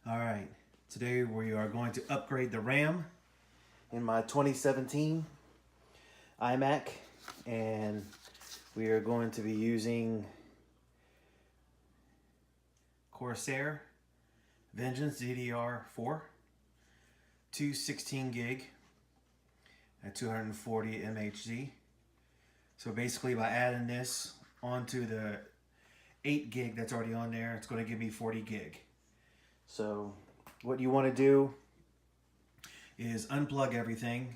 All right, today we are going to upgrade the RAM in my 2017 iMac, and we are going to be using Corsair Vengeance DDR4, 216 gig at 240 MHz. So basically by adding this onto the 8 gig that's already on there, it's going to give me 40 gig. So what you want to do is unplug everything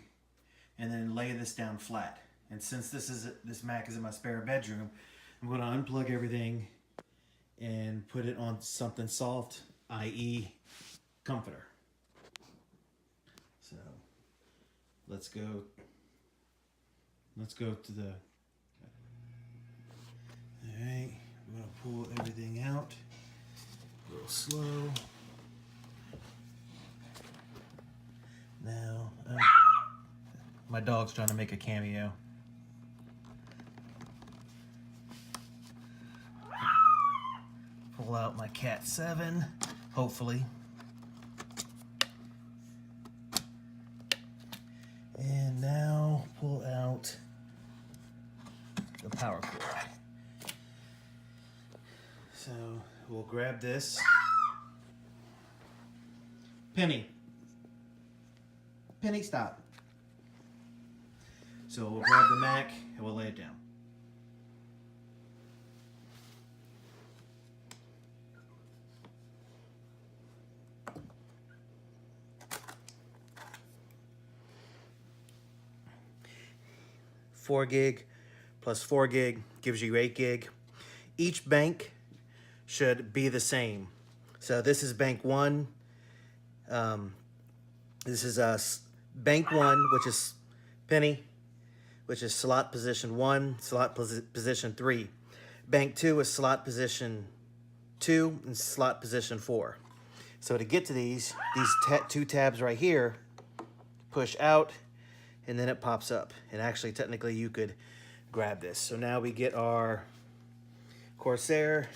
and then lay this down flat. And since this Mac is in my spare bedroom, I'm going to unplug everything and put it on something soft, i.e. comforter. So let's go to the, all right, we're going to pull everything out a little slow. Now, my dog's trying to make a cameo. Pull out my Cat 7, hopefully. And now pull out the power cord. So we'll grab this. Penny, stop. So we'll grab the Mac and we'll lay it down. $4 gig plus 4 gig gives you 8 gig. Each bank should be the same. So this is bank 1. This is bank 1, which is Penny, which is slot position 1, slot position 3. Bank 2 is slot position 2 and slot position 4. So to get to these two tabs right here, push out, and then it pops up. And actually, technically, you could grab this. So now we get our Corsair.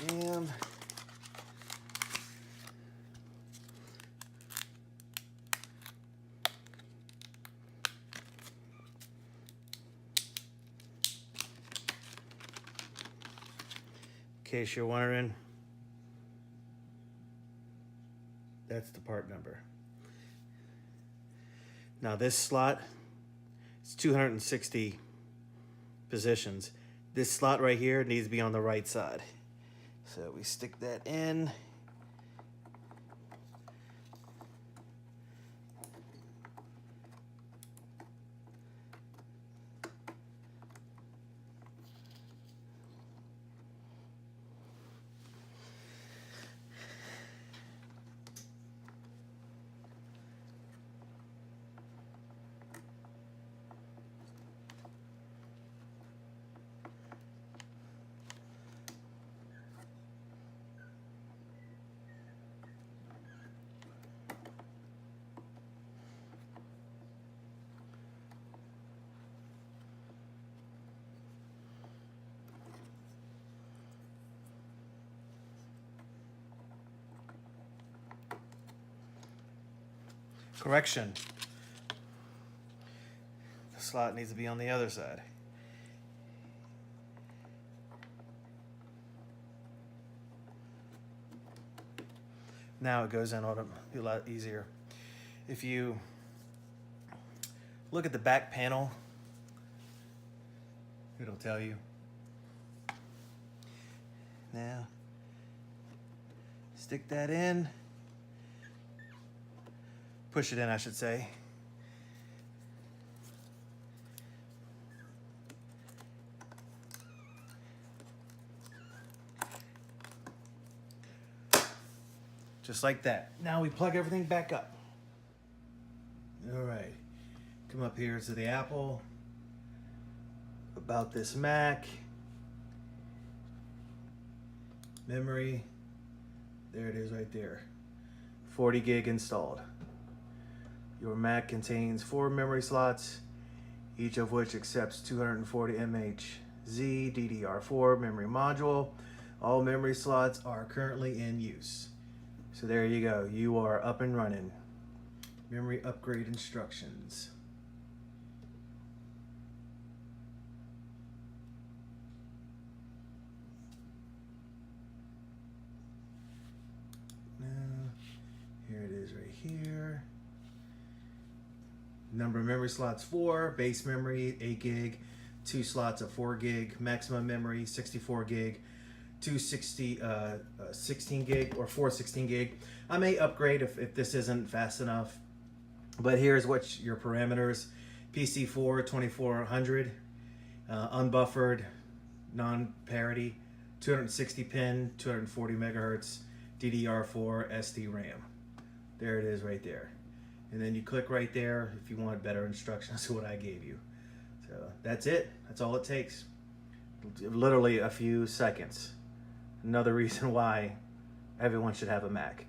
And in case you're wondering, that's the part number. Now this slot, it's 260 positions. This slot right here needs to be on the right side. So we stick that in. Correction. The slot needs to be on the other side. Now it goes in a lot easier. If you look at the back panel, it'll tell you. Now, stick that in. Push it in, I should say. Just like that. Now we plug everything back up. All right. Come up here to the Apple. About this Mac. Memory. There it is right there. 40 gig installed. Your Mac contains 4 memory slots, each of which accepts 240 MHz DDR4 memory module. All memory slots are currently in use. So there you go. You are up and running. Memory upgrade instructions. Here it is right here. Number of memory slots 4, base memory 8 gig, 2 slots of 4 gig, maximum memory 64 gig, 16 gig or 416 gig. I may upgrade if this isn't fast enough, but here's what your parameters: PC4 2400, unbuffered, non-parity, 260 pin, 240 megahertz, DDR4 SD RAM. There it is right there. And then you click right there if you want better instructions to what I gave you. So that's it. That's all it takes. Literally a few seconds. Another reason why everyone should have a Mac.